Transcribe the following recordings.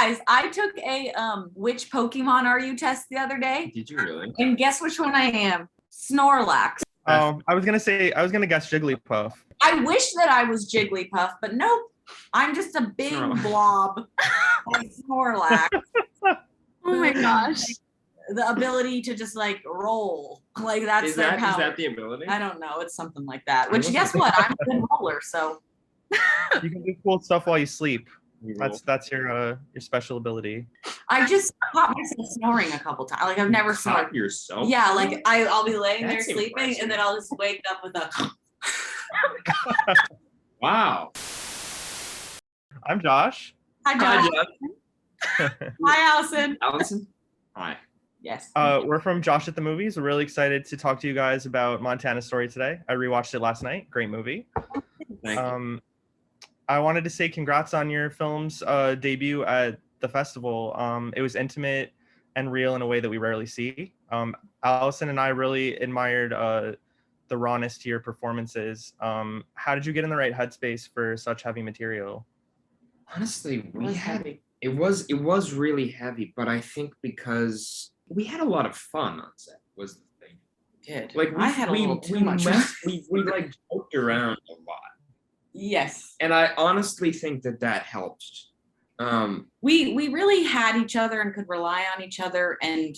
Guys, I took a which Pokemon are you test the other day. Did you really? And guess which one I am? Snorlax. Oh, I was gonna guess Jigglypuff. I wish that I was Jigglypuff, but nope. I'm just a big blob of Snorlax. Oh my gosh. The ability to just like roll. Like that's their power. Is that the ability? I don't know. It's something like that. Which guess what? I'm a good roller, so You can do cool stuff while you sleep. That's your special ability. I just caught myself snoring a couple times. Like I've never snored yourself. Yeah, like I'll be laying That's there sleeping impressive. and then I'll just wake up with a Wow. I'm Josh. Hi, Josh. Hi, Allison. Allison. Hi. Yes. We're from Josh at the Movies. We're really excited to talk to you guys about Montana Story today. I rewatched it last night. Great movie. Thank you. I wanted to say congrats on your film's debut at the festival. It was intimate and real in a way that we rarely see. Allison and I really admired the rawness to your performances. How did you get in the right headspace for such heavy material? Honestly, heavy. It was really heavy, but I think because we had a lot of fun on set was the thing. Did. Like I had a little too much fun. we like joked around a lot. Yes. And I honestly think that helped. We really had each other and could rely on each other and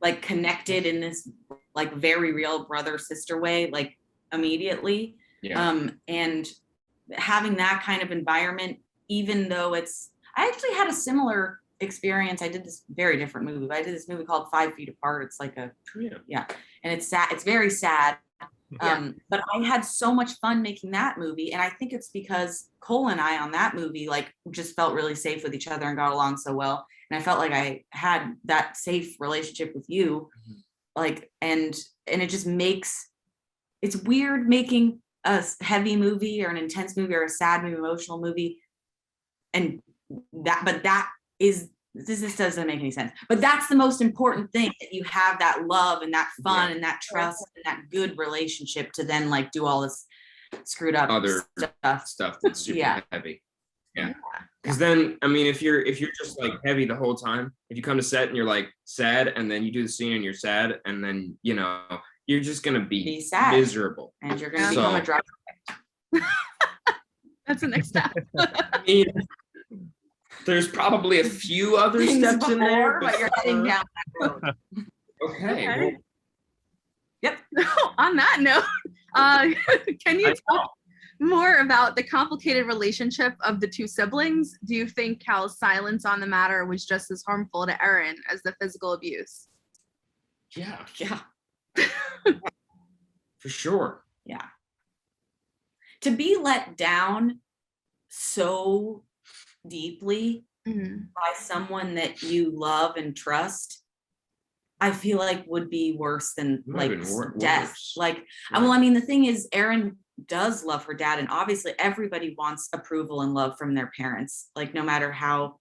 like connected in this like very real brother sister way, like immediately. Yeah. And having that kind of environment, even though I actually had a similar experience. I did this very different movie. I did this movie called 5 Feet Apart. It's like and it's sad. It's very sad. But I had so much fun making that movie. And I think it's because Cole and I on that movie, like just felt really safe with each other and got along so well. And I felt like I had that safe relationship with you. Like, and it just it's weird making a heavy movie or an intense movie or a sad movie, emotional movie. And this doesn't make any sense, but that's the most important thing, that you have that love and that fun and that trust and that good relationship to then like do all this screwed up Other stuff that's super heavy. Yeah. Because then, I mean, if you're just like heavy the whole time, if you come to set and you're like sad and then you do the scene and you're sad and then, you know, you're just going to be sad, miserable. And you're going to become a drug addict. That's the next step. I mean, there's probably a few other steps in there, but you're heading down that road. Okay. Well, yep. On that note, can you talk more about the complicated relationship of the two siblings? Do you think Cal's silence on the matter was just as harmful to Erin as the physical abuse? Yeah. For sure. Yeah. To be let down so deeply by someone that you love and trust, I feel like would be worse than like death. Worse. Like, well, I mean, the thing is, Erin does love her dad, and obviously everybody wants approval and love from their parents. Like, no matter how,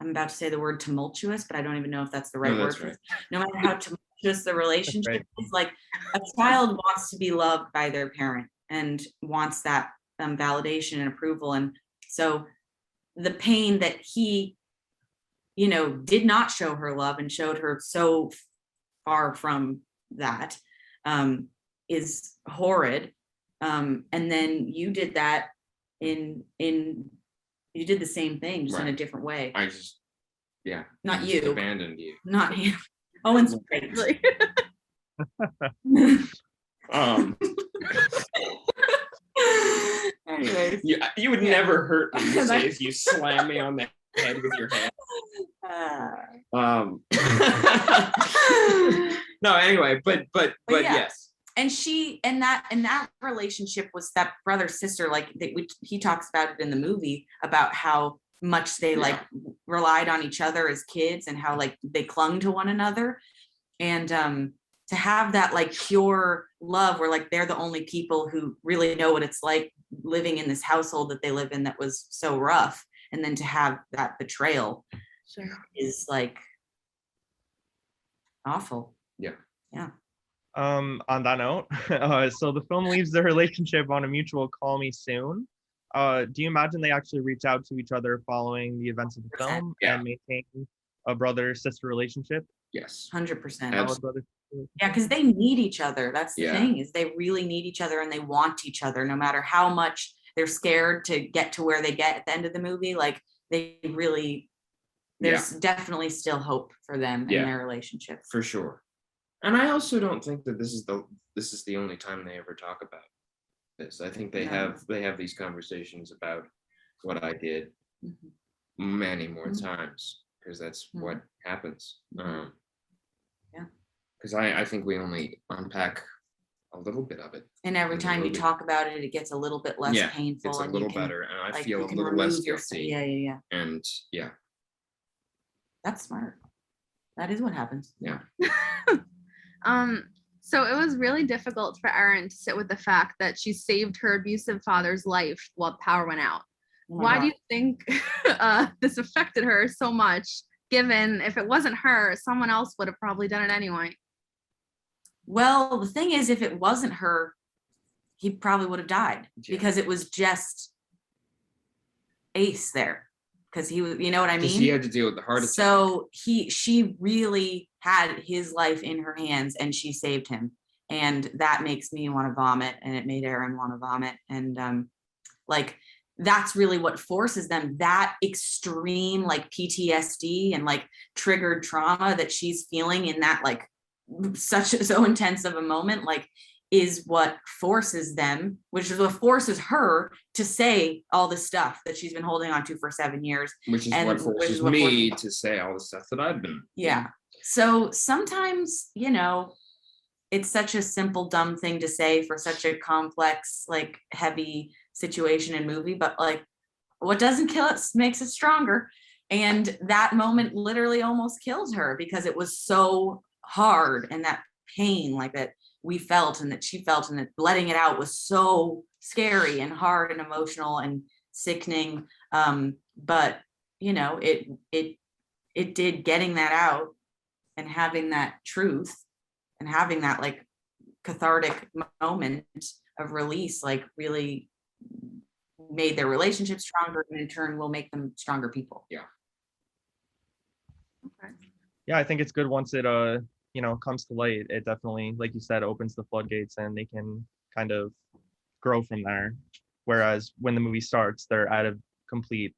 I'm about to say the word tumultuous, but I don't even know if that's the right word. Right. No matter how tumultuous the relationship is, like a child wants to be loved by their parent and wants that validation and approval. And so the pain that he, you know, did not show her love and showed her so far from that is horrid. And then you did that you did the same thing, just in a different way. I just, not I you, just abandoned you. Not him. Owen's great. Anyways, you would never hurt me to say if you slam me on the head with your hand. No, anyway, but yes. And that relationship was that brother sister, like he talks about it in the movie about how much they like relied on each other as kids and how like they clung to one another. And to have that like pure love where like they're the only people who really know what it's like living in this household that they live in that was so rough, and then to have that betrayal is like awful. Yeah. On that note, so the film leaves the relationship on a mutual "call me soon." do you imagine they actually reach out to each other following the events of the film Yeah. and maintain a brother-sister relationship? Yes. 100%. Solid brother. Yeah, because they need each other. That's the Yeah. thing, is they really need each other and they want each other, no matter how much they're scared to get to where they get at the end of the movie. Like they really, there's definitely still hope for them in their relationship. For sure. And I also don't think that this is the only time they ever talk about this. I think they have these conversations about what I did many more times, because that's what happens. Because I think we only unpack a little bit of it. And every time you talk about it, it gets a little bit less painful. It's a and little you can, better, and I like, feel you a can little less remove your- guilty. Yeah. And yeah, That's smart. That is what happens. yeah. So it was really difficult for Erin to sit with the fact that she saved her abusive father's life while power went out. Oh my Why God. do you think this affected her so much, given if it wasn't her, someone else would have probably done it anyway? Well, the thing is, if it wasn't her, he probably would have died, because it was just Ace there. Because he was, you know what I mean? Because he had to deal with the heart attack. So she really had his life in her hands, and she saved him. And that makes me want to vomit, and it made Erin want to vomit. And like, that's really what forces them, that extreme like PTSD and like triggered trauma that she's feeling in that like so intense of a moment, like, is what forces them, which is what forces her to say all the stuff that she's been holding on to for 7 years. Which is what forces me to say all the stuff that I've been. Yeah. So sometimes, you know, it's such a simple, dumb thing to say for such a complex, like heavy situation and movie, but like, what doesn't kill it makes it stronger. And that moment literally almost killed her, because it was so hard, and that pain like that we felt and that she felt, and that letting it out was so scary and hard and emotional and sickening. But you know, it did, getting that out and having that truth and having that like cathartic moment of release, like really made their relationship stronger, and in turn will make them stronger people. Yeah. Okay. Yeah, I think it's good once it you know, comes to light. It definitely, like you said, opens the floodgates, and they can kind of grow from there. Whereas when the movie starts, they're at a complete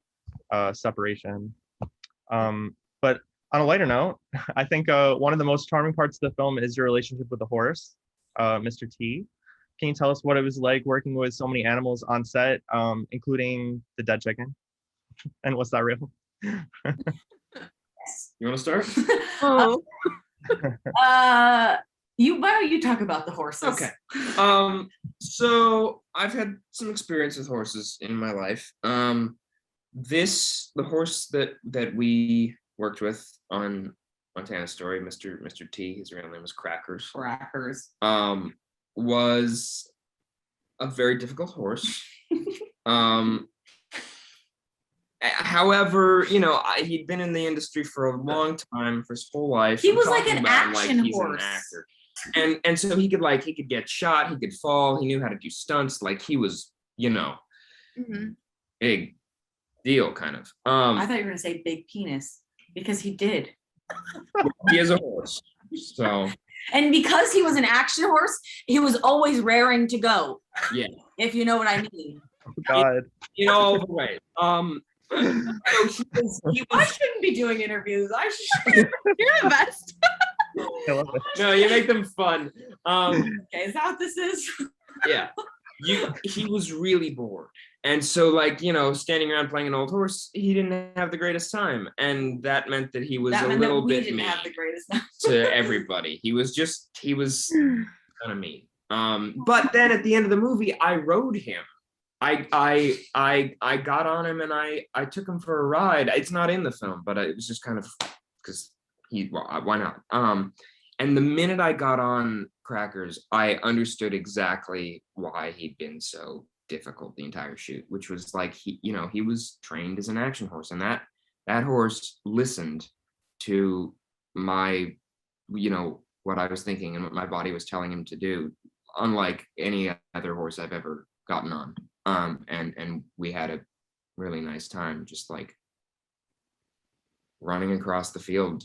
separation. But on a lighter note, I think one of the most charming parts of the film is your relationship with the horse, Mr. T. Can you tell us what it was like working with so many animals on set, including the dead chicken? And was that real? You want to start? Oh. Why don't you talk about the horses? Okay. So I've had some experience with horses in my life. The horse that we worked with on Montana Story, Mr. T, his real name was Crackers. Was a very difficult horse. However, you know, he'd been in the industry for a long time, for his whole life. He was like an action he's horse. An actor. And so he could get shot, he could fall, he knew how to do stunts, like he was, you know, big deal kind of. I thought you were gonna say big penis, because he did. He is a horse. So, and because he was an action horse, he was always raring to go. Yeah. If you know what I mean. Oh, God. You know, overweight. So I shouldn't be doing interviews. I should. You're the best. I love it. No, you make them fun. Okay, is that what this is? Yeah. He was really bored. And so, like, you know, standing around playing an old horse, he didn't have the greatest time. And that meant that he was a little bit didn't mean have the greatest time. to everybody. He was kind of mean. But then at the end of the movie, I rode him. I got on him and I took him for a ride. It's not in the film, but it was just kind of because why not? And the minute I got on Crackers, I understood exactly why he'd been so difficult the entire shoot, which was like he was trained as an action horse, and that horse listened to my, you know, what I was thinking and what my body was telling him to do, unlike any other horse I've ever gotten on. And we had a really nice time just like running across the field.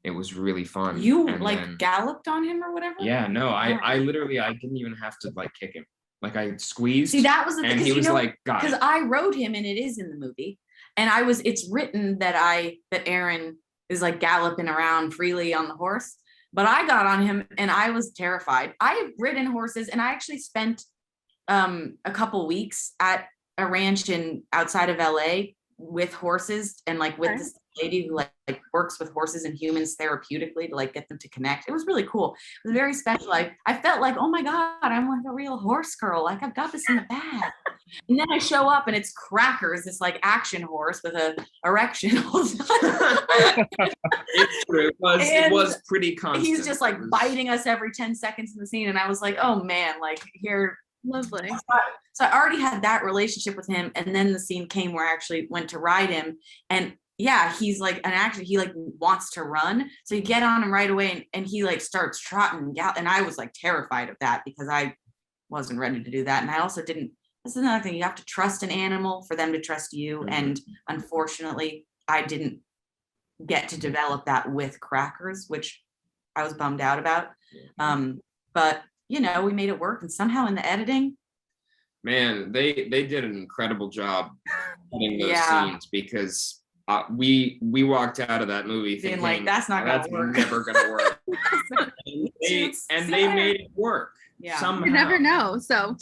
It was really fun. You And like then, galloped on him or whatever? yeah, no, I literally, I didn't even have to like kick him. Like I squeezed. See, that was the and thing. he was like, got Because it. I rode him and it is in the movie. And it's written that Erin is like galloping around freely on the horse. But I got on him and I was terrified. I have ridden horses and I actually spent a couple weeks at a ranch outside of LA with horses and like with this lady who like works with horses and humans therapeutically to like get them to connect. It was really cool. It was very special. I felt like, oh my God, I'm like a real horse girl. Like I've got this in the bag. And then I show up and it's Crackers, this like action horse with a erection. It's true. It was pretty constant. He's just like biting us every 10 seconds in the scene. And I was like, oh man, like here. Lovely. So I already had that relationship with him. And then the scene came where I actually went to ride him. And yeah, he's like, and actually he like wants to run. So you get on him right away and he like starts trotting. And I was like terrified of that because I wasn't ready to do that. And I also didn't, this is another thing, you have to trust an animal for them to trust you. Mm-hmm. And unfortunately, I didn't get to develop that with Crackers, which I was bummed out about. But you know, we made it work, and somehow in the editing, man, they did an incredible job cutting those scenes because we walked out of that movie thinking like that's not gonna work. Never gonna work. and they made it work. Yeah, somehow. You never know. So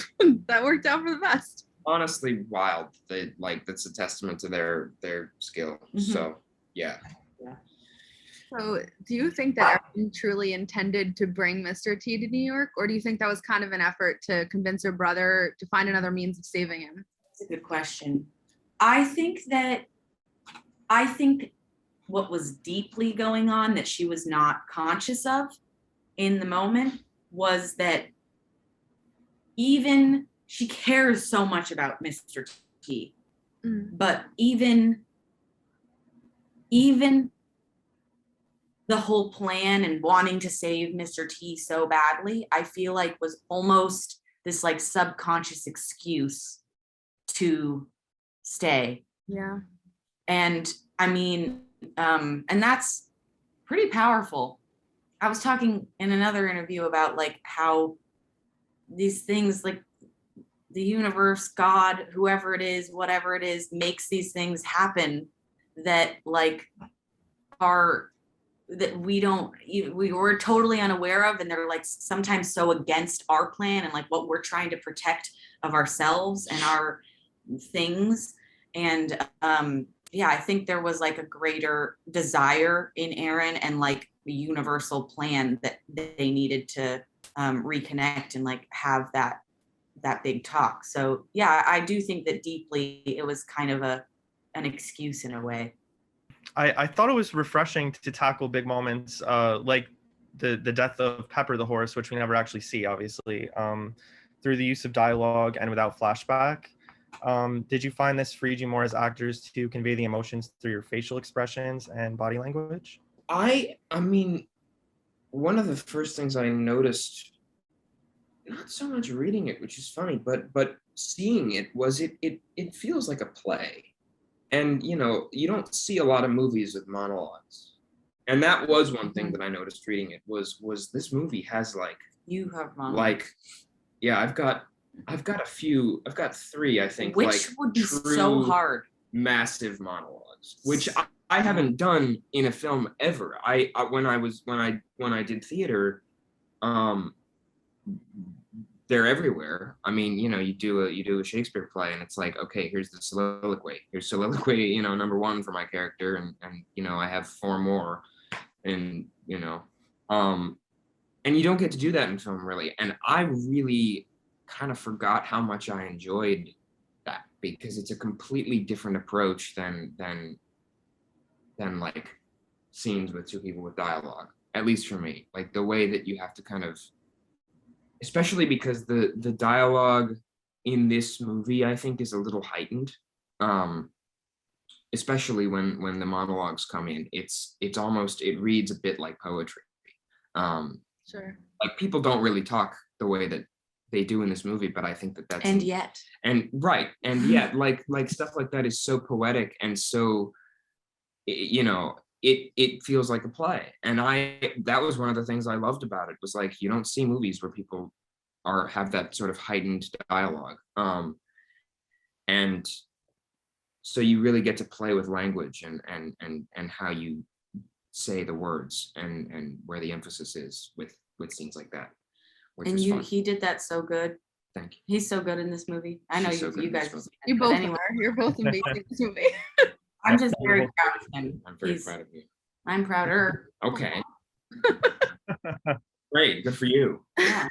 that worked out for the best. Honestly, wild. They like that's a testament to their skill. Mm-hmm. So yeah. So do you think that Erin truly intended to bring Mr. T to New York, or do you think that was kind of an effort to convince her brother to find another means of saving him? That's a good question. I think what was deeply going on that she was not conscious of in the moment was that even she cares so much about Mr. T, but even the whole plan and wanting to save Mr. T so badly, I feel like was almost this like subconscious excuse to stay. Yeah. And I mean, and that's pretty powerful. I was talking in another interview about like how these things like the universe, God, whoever it is, whatever it is, makes these things happen that like are that we were totally unaware of, and they're like sometimes so against our plan and like what we're trying to protect of ourselves and our things. And yeah, I think there was like a greater desire in Erin and like a universal plan that they needed to reconnect and like have that big talk. So yeah, I do think that deeply it was kind of an excuse in a way. I thought it was refreshing to tackle big moments like the death of Pepper the horse, which we never actually see, obviously, through the use of dialogue and without flashback. Did you find this freed you more as actors to convey the emotions through your facial expressions and body language? I mean, one of the first things I noticed, not so much reading it, which is funny, but seeing it was it feels like a play. And, you know, you don't see a lot of movies with monologues. And that was one thing that I noticed reading it was this movie has like, you have monologues. Like, yeah, I've got three, I think, which like would be so hard. Massive monologues, which I haven't done in a film ever. When I did theater, they're everywhere. I mean, you know, you do a Shakespeare play and it's like, okay, here's the soliloquy. Here's soliloquy, you know, number one for my character, and you know, I have four more, and you know, and you don't get to do that in film really. And I really kind of forgot how much I enjoyed that, because it's a completely different approach than like scenes with two people with dialogue, at least for me. Like the way that you have to kind of, especially because the dialogue in this movie, I think, is a little heightened, especially when the monologues come in. It's almost, it reads a bit like poetry. Sure. Like people don't really talk the way that they do in this movie, but I think that's And yet. and yet like stuff like that is so poetic and so, you know, it feels like a play. And that was one of the things I loved about it, was like, you don't see movies where people have that sort of heightened dialogue. And so you really get to play with language and how you say the words and where the emphasis is with scenes like that. And he did that so good. Thank you. He's so good in this movie. I know you guys. You both are. You're both amazing in this movie. I'm just very proud of him. I'm very proud of you. I'm prouder. Okay. Great. Good for you. Yeah.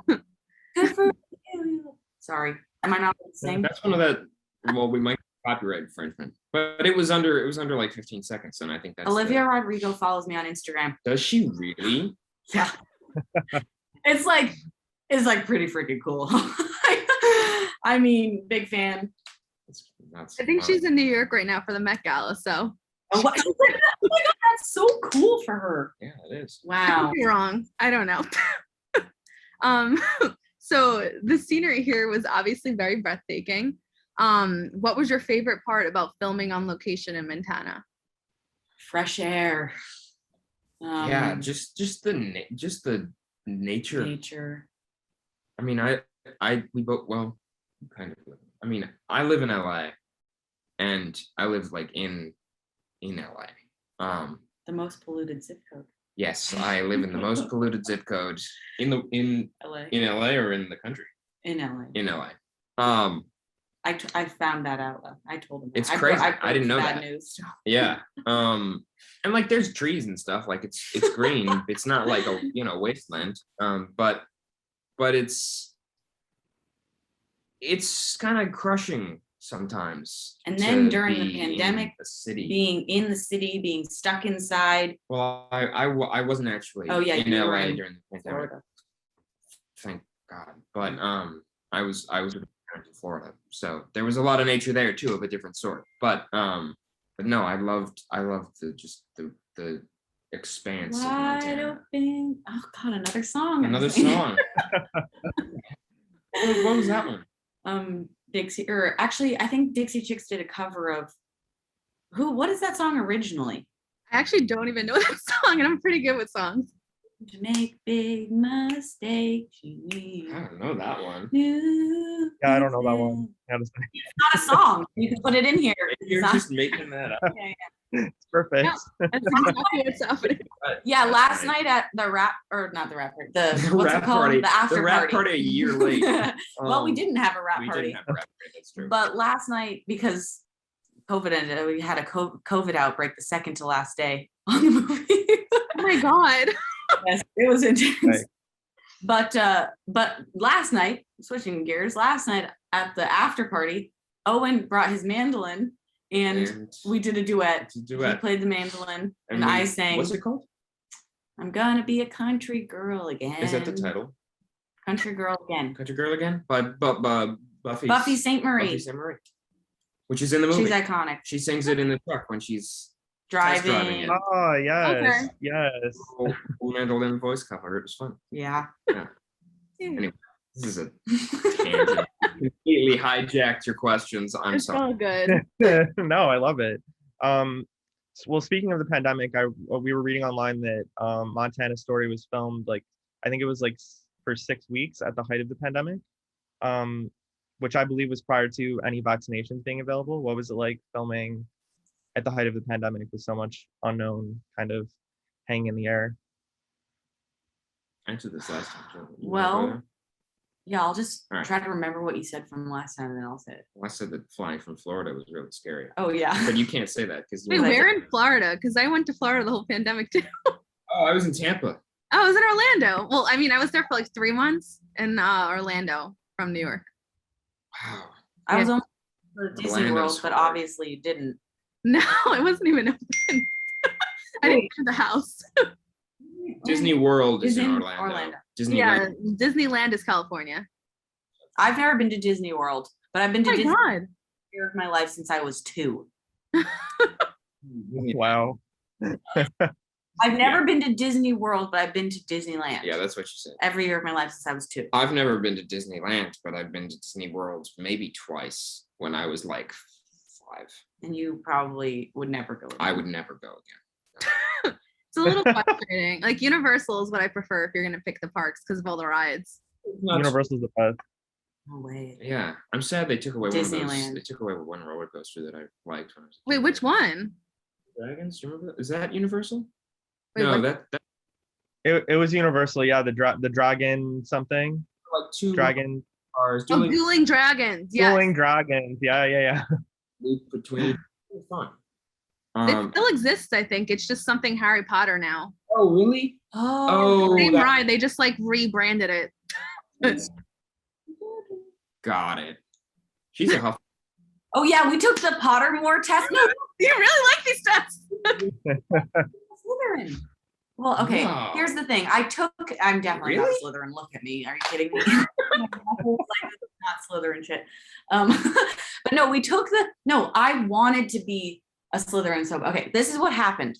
Good for you. Sorry. Am I not allowed to sing? That's one of the, well, we might copyright infringement, but it was under like 15 seconds, and I think that's Olivia Rodrigo follows me on Instagram. Does she really? Yeah. It's like pretty freaking cool. I mean, big fan. I think she's in New York right now for the Met Gala, so. Oh my God, that's so cool for her. Yeah, it is. I Wow. could be wrong. I don't know. So the scenery here was obviously very breathtaking. What was your favorite part about filming on location in Montana? Fresh air. Yeah, just the nature. Nature. I mean, we both, well, kind of live. I mean, I live in LA, and I live like in LA. The most polluted zip code. Yes, I live in the most polluted zip code in LA. LA or in the country. In LA. In LA. I found that out. I told him. It's crazy. I didn't know bad that. News. Yeah. And like there's trees and stuff. Like it's green. It's not like a wasteland. But it's kind of crushing sometimes. And then during the pandemic, city, being in the city, being stuck inside. Well, I wasn't actually in LA during the pandemic. Florida. Thank God. But I was in Florida, so there was a lot of nature there too, of a different sort. But no, I loved the expanse. Wide open. Oh God, another song. Another song. What was that one? Dixie, or actually, I think Dixie Chicks did a cover of what is that song originally? I actually don't even know that song, and I'm pretty good with songs. To make big mistakes, I don't know that one. Yeah, I don't know that one. It's not a song. You can put it in here. You're just making that up. Yeah. It's perfect. Yeah, that's exactly what's happening. Yeah, last night at the rap, or not the rap party, the what's rap it called? party. The after the rap party. A year late. Well, we didn't have a rap we party. Didn't have a rap party. That's true. But last night, because COVID ended, we had a COVID outbreak the second to last day on the movie. Oh my God. Yes, it was intense. Right. But last night, switching gears, last night at the after party, Owen brought his mandolin and we did a duet. He played the mandolin and I sang. What's it called? I'm gonna be a country girl again. Is that the title? Country Girl Again. Country Girl Again? By Buffy. Buffy St. Marie. Buffy St. Marie. Which is in the movie. She's iconic. She sings it in the truck when she's driving. it. Oh yes, Okay. yes. Mandolin voice cover. It was fun. Yeah. Anyway, this is a tangent. Completely hijacked your questions. I'm It's sorry. all good. No, I love it. Well, speaking of the pandemic, we were reading online that Montana Story was filmed I think it was for 6 weeks at the height of the pandemic, which I believe was prior to any vaccinations being available. What was it like filming at the height of the pandemic with so much unknown kind of hanging in the air? Answer this last time, Joe. Well, yeah, I'll just All right. try to remember what you said from last time and then I'll say it. I said that flying from Florida was really scary. Oh yeah. But you can't say that because Wait, where in Florida? Because I went to Florida the whole pandemic too. Oh, I was in Tampa. Oh, I was in Orlando. Well, I mean, I was there for 3 months in Orlando from New York. Wow. I was only for Disney Orlando's World, but hard. obviously you didn't. No, it wasn't even open. I didn't enter the house. Disney World is Is in in Orlando. Orlando. Disneyland. Yeah, Disneyland is California. I've never been to Disney World, but I've been Oh to my Disney God. year of my life since I was 2. Wow. I've never been to Disney World, but I've been to Disneyland. Yeah, that's what you said. Every year of my life since I was 2. I've never been to Disneyland, but I've been to Disney World maybe twice when I was like 5. And you probably would never go again. I would never go again. It's a little frustrating. Like Universal is what I prefer if you're gonna pick the parks because of all the rides. Universal's the best. No way. Yeah, I'm sad they took away one of those. Disneyland. They took away one roller coaster that I liked when I was a Wait, kid. which one? Dragons? Do you remember that? Is that Universal? Wait, No, what? that It was Universal, yeah. The dragon something, like 2 dragon cars Oh, Dueling Dragons. Yes. dueling dragons. Yeah. between. It was fun. It still exists, I think. It's just something Harry Potter now. Oh really? Oh. Same that- ride. They just like rebranded it. Got it. She's a Huff. Oh yeah, we took the Pottermore test. No, You really like these tests. Slytherin. Well, okay. No. Here's the thing. I'm definitely Really? not Slytherin. Look at me. Are you kidding me? My whole life is not Slytherin shit. But no, I wanted to be a Slytherin. So okay, this is what happened.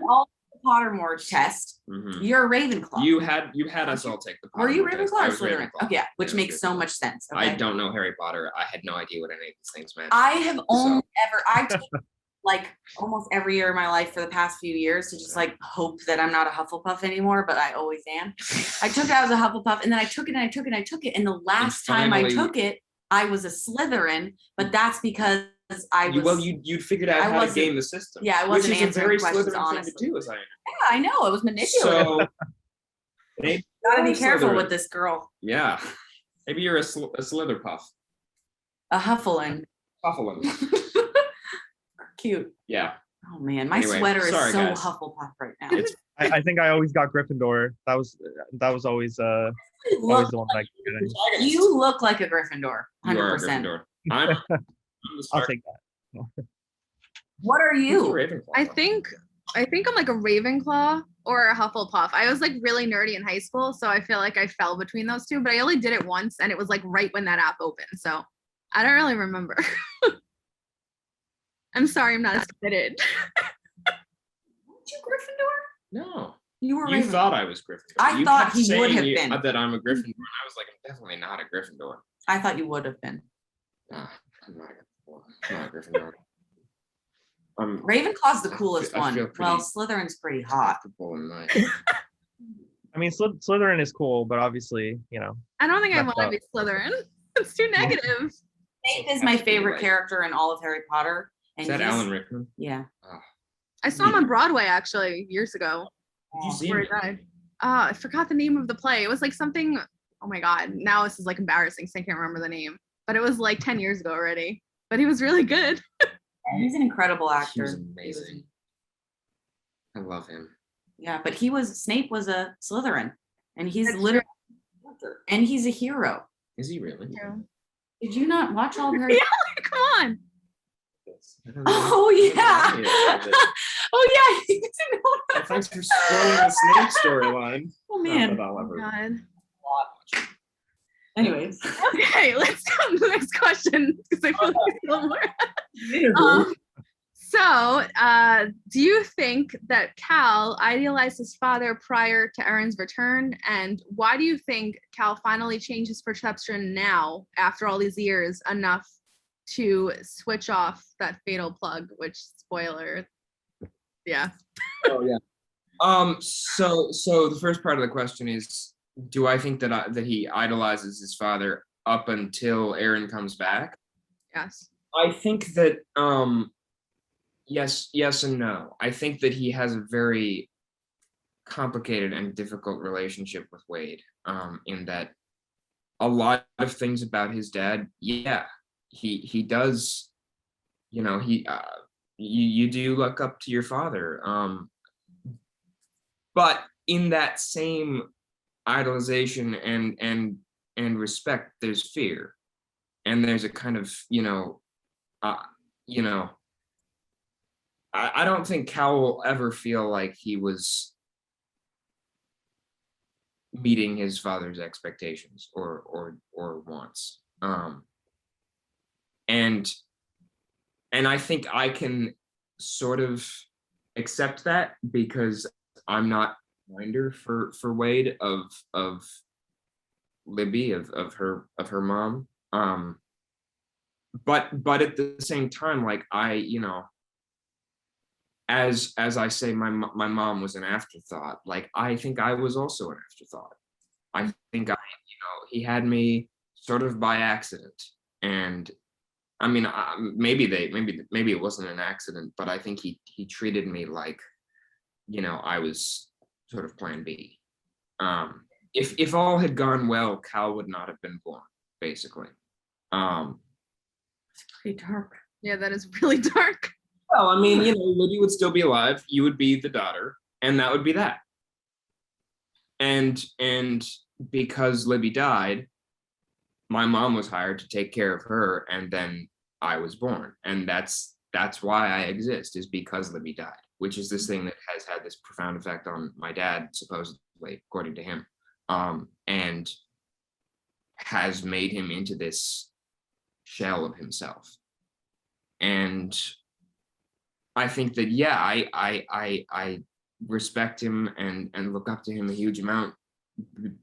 All the Pottermore test. Mhm. You're a Ravenclaw. You had us all take the. Were you Pottermore test. Ravenclaw I or was Slytherin? Ravenclaw. Okay, yeah, which Yeah, makes so Ravenclaw. much sense. I Okay? don't know Harry Potter. I had no idea what any of these things meant. I have only I took like almost every year of my life for the past few years to just like hope that I'm not a Hufflepuff anymore, but I always am. I took it as a Hufflepuff and then I took it and I took it and I took it. And the last time I finally- took it, I was a Slytherin, but that's because I was you figured out I how to wasn't- game the system. yeah, I wasn't which is a answering very questions Slytherin thing honestly. to do, as I understand. Yeah, I know it was manipulative. So, maybe Gotta be you're a careful Slytherin. with this girl. Yeah, maybe you're a Slitherpuff. A Hufflin. Pufflin. Cute. Yeah. Oh man, my Anyway, sweater is sorry, so guys. Hufflepuff right now. It's I think I always got Gryffindor. That was always You always look, the one that I got getting. you look like a Gryffindor. You are a 100%. Gryffindor. I'm the I'll Stark. take that. What are Who's a you? Ravenclaw? I think I'm like a Ravenclaw or a Hufflepuff. I was like really nerdy in high school, so I feel like I fell between those two, but I only did it once and it was like right when that app opened. So I don't really remember. I'm sorry, I'm not as committed. Weren't you Gryffindor? No. You were You Ravenclaw. thought I was Gryffindor. I You thought kept he would saying have been. that I'm a Gryffindor. And I was like, I'm definitely not a Gryffindor. I thought you would have been. Nah, I'm not a Gryffindor. I'm not a Gryffindor. I'm Ravenclaw's the coolest I one. feel pretty- Well, Slytherin's pretty hot. comfortable in my. I mean, Slytherin is cool, but obviously, I don't think I Messed want to be Slytherin. It's too negative. Snape is Has my to be favorite right. character in all of Harry Potter. And Is that he's- Alan Rickman? Yeah. Oh, I saw him on Broadway actually years ago. did you see Where him? he died. I forgot the name of the play. It was like something. Oh my god! Now this is like embarrassing. So I can't remember the name. But it was like 10 years ago already. But he was really good. And he's an incredible He actor. was He was- amazing. I love him. yeah, but Snape was a Slytherin. And he's That's literally and he's a hero. Is he really? Did you not watch all of Harry? Yeah, come on. I don't know. Oh I yeah. don't know. Oh yeah. You didn't know Well, that. thanks for spoiling the Snape storyline. Oh Not man. that I'll Oh, ever god. Anyways. Okay, let's go to the next question because I feel like there's a little more. Do you think that Cal idealized his father prior to Erin's return? And why do you think Cal finally changed his perception now, after all these years, enough to switch off that fatal plug, which, spoiler, yeah. Oh yeah. So the first part of the question is, do I think that he idolizes his father up until Erin comes back? Yes. I think that yes and no. I think that he has a very complicated and difficult relationship with Wade. In that a lot of things about his dad, yeah, he does, you do look up to your father. But in that same idolization and respect, there's fear, and there's a kind of I don't think Cal will ever feel like he was meeting his father's expectations or wants. And I think I can sort of accept that because I'm not reminder for Wade of Libby, of her mom. But at the same time, like I, as I say, my mom was an afterthought. Like I think I was also an afterthought. I think he had me sort of by accident, and I mean, maybe it wasn't an accident, but I think he treated me like, I was sort of plan B. If all had gone well, Cal would not have been born, basically. It's pretty dark. Yeah, that is really dark. Well, I mean, Libby would still be alive. You would be the daughter, and that would be that. And because Libby died, my mom was hired to take care of her, and then I was born, and that's why I exist, is because Libby died, which is this thing that has had this profound effect on my dad, supposedly, according to him, and has made him into this shell of himself. And I think that, yeah, I respect him and look up to him a huge amount,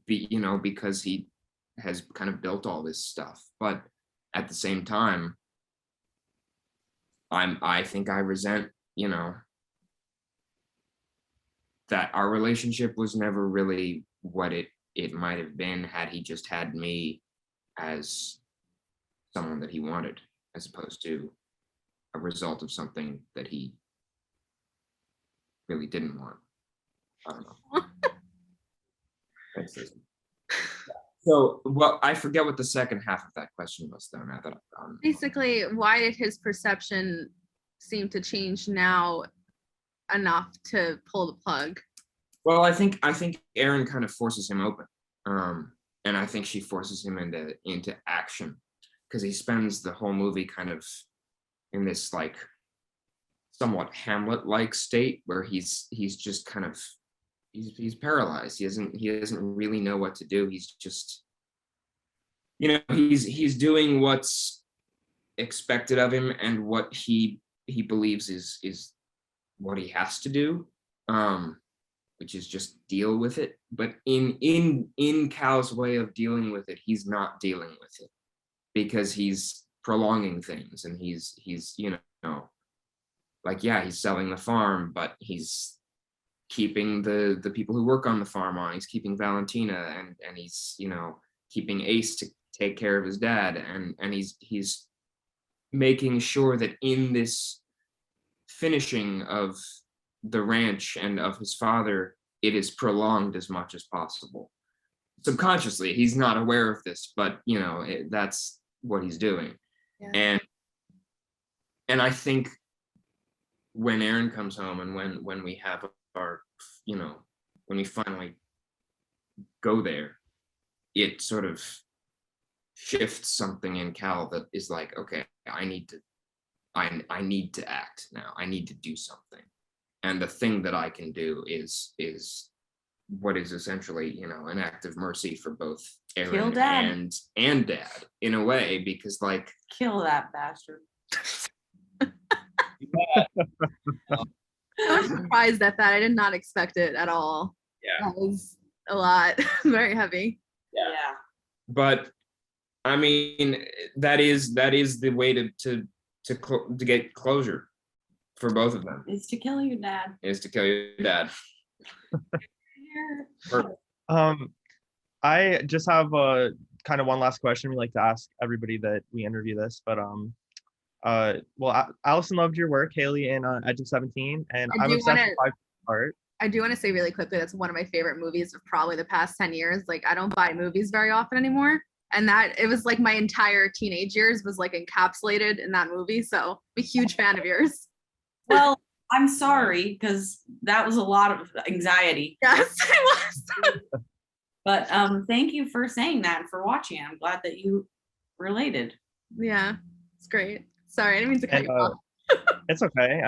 because he has kind of built all this stuff. But at the same time, I think I resent, that our relationship was never really what it might have been had he just had me as someone that he wanted, as opposed to a result of something that he really didn't want. I don't know. So, well, I forget what the second half of that question was, though. Now that I've gone. Basically, why did his perception seem to change now enough to pull the plug? Well, I think Erin kind of forces him open, and I think she forces him into action, because he spends the whole movie kind of in this like somewhat Hamlet-like state where he's just kind of he's paralyzed. He doesn't really know what to do. He's just, he's doing what's expected of him and what he believes is what he has to do, which is just deal with it. But in Cal's way of dealing with it, he's not dealing with it, because he's prolonging things, and he's like, yeah, he's selling the farm, but he's keeping the people who work on the farm on. He's keeping Valentina, and he's keeping Ace to take care of his dad, and he's making sure that in this finishing of the ranch and of his father, it is prolonged as much as possible. Subconsciously, he's not aware of this, but that's what he's doing. Yeah. And I think when Erin comes home, and when we have our, when we finally go there, it sort of shifts something in Cal that is like, okay, I need to act now. I need to do something. And the thing that I can do is what is essentially, an act of mercy for both Erin and Dad, in a way, because like, kill that bastard. I was surprised at that. I did not expect it at all. Yeah, that was a lot. Very heavy. Yeah. But I mean, that is the way to get closure for both of them. Is to kill your dad. Is to kill your dad. I just have a kind of one last question we like to ask everybody that we interview this, but well, Allison loved your work, Haley, in Edge of 17, and I'm obsessed with 5 Feet Apart. I do want to say really quickly, that's one of my favorite movies of probably the past 10 years. Like, I don't buy movies very often anymore, and that it was like my entire teenage years was like encapsulated in that movie. So I'm a huge fan of yours. Well, I'm sorry, because that was a lot of anxiety. Yes, it was. But thank you for saying that and for watching. I'm glad that you related. Yeah, it's great. Sorry, I didn't mean to cut you off. It's okay.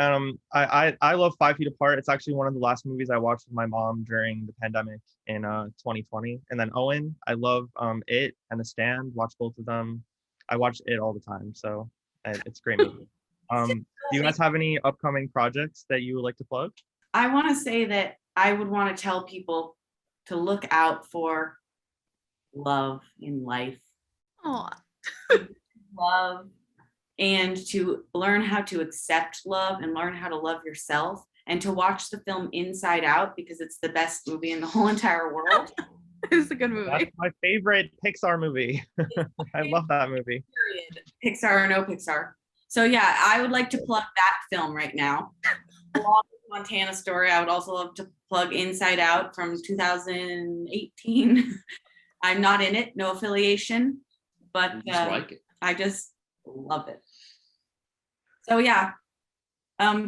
I love 5 Feet Apart. It's actually one of the last movies I watched with my mom during the pandemic in 2020. And then Owen, I love It and The Stand. Watch both of them. I watch It all the time, so it's a great movie. Do you guys have any upcoming projects that you would like to plug? I want to say that I would want to tell people to look out for love in life. Oh, Love, and to learn how to accept love and learn how to love yourself, and to watch the film Inside Out because it's the best movie in the whole entire world. it's a good movie. That's my favorite Pixar movie. I love that movie. Period. Pixar or no Pixar. So yeah, I would like to plug that film right now. Along with Montana Story, I would also love to plug Inside Out from 2018. I'm not in it, no affiliation, but You just like it. I just love it. So yeah,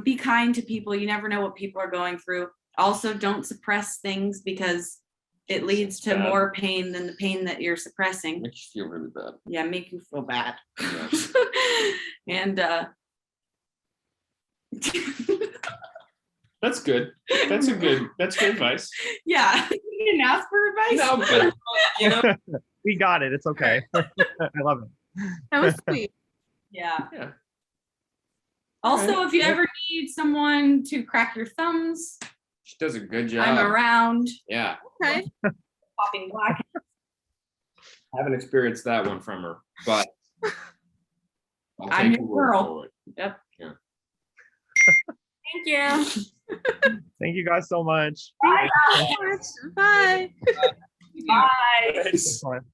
be kind to people. You never know what people are going through. Also, don't suppress things because it leads to more pain than the pain that you're suppressing. Makes you feel really bad. Yeah, make you feel bad. Yeah. And That's good. That's good advice. yeah, you didn't ask for advice. No, but you know, We got it. It's okay. I love it. That was sweet. Yeah. yeah. Also, if you ever need someone to crack your thumbs, She does a good job. I'm around. Yeah. Okay. Popping black. I haven't experienced that one from her, but I'll I'm take your your word girl. for it. Yep. Yeah. Thank you. Thank you guys so much. Bye. Bye. Bye. Excellent.